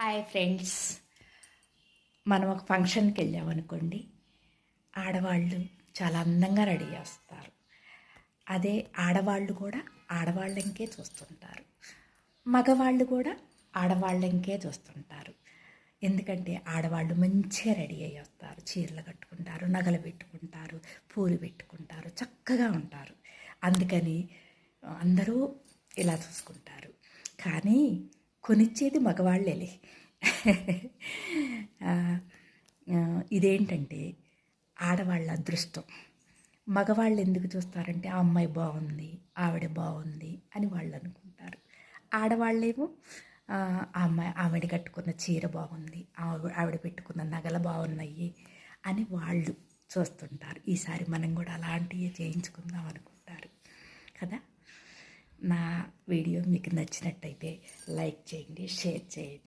Hi friends. మనం ఒక ఫంక్షన్కి వెళ్ళామనుకోండి, ఆడవాళ్ళు చాలా అందంగా రెడీ చేస్తారు. అదే ఆడవాళ్ళు కూడా ఆడవాళ్ళంకే చూస్తుంటారు, మగవాళ్ళు కూడా ఆడవాళ్ళంకే చూస్తుంటారు. ఎందుకంటే ఆడవాళ్ళు మంచిగా రెడీ అయ్యి వస్తారు, చీరలు కట్టుకుంటారు, నగలు పెట్టుకుంటారు, పూలు పెట్టుకుంటారు, చక్కగా ఉంటారు. అందుకని అందరూ ఇలా చూసుకుంటారు. కానీ కొనిచ్చేది మగవాళ్ళేలే. ఆ, ఇదేంటంటే ఆడవాళ్ళ అదృష్టం. మగవాళ్ళు ఎందుకు చూస్తారంటే ఆ అమ్మాయి బాగుంది, ఆవిడ బాగుంది అని వాళ్ళు అనుకుంటారు. ఆడవాళ్ళేమో ఆ అమ్మాయి ఆవిడ కట్టుకున్న చీర బాగుంది, ఆవిడ పెట్టుకున్న నగలు బాగున్నాయి అని వాళ్ళు చూస్తుంటారు. ఈసారి మనం కూడా అలాంటివి చేయించుకుందాం అనుకుంటారు కదా. నా వీడియో మీకు నచ్చినట్టయితే లైక్ చేయండి, షేర్ చేయండి.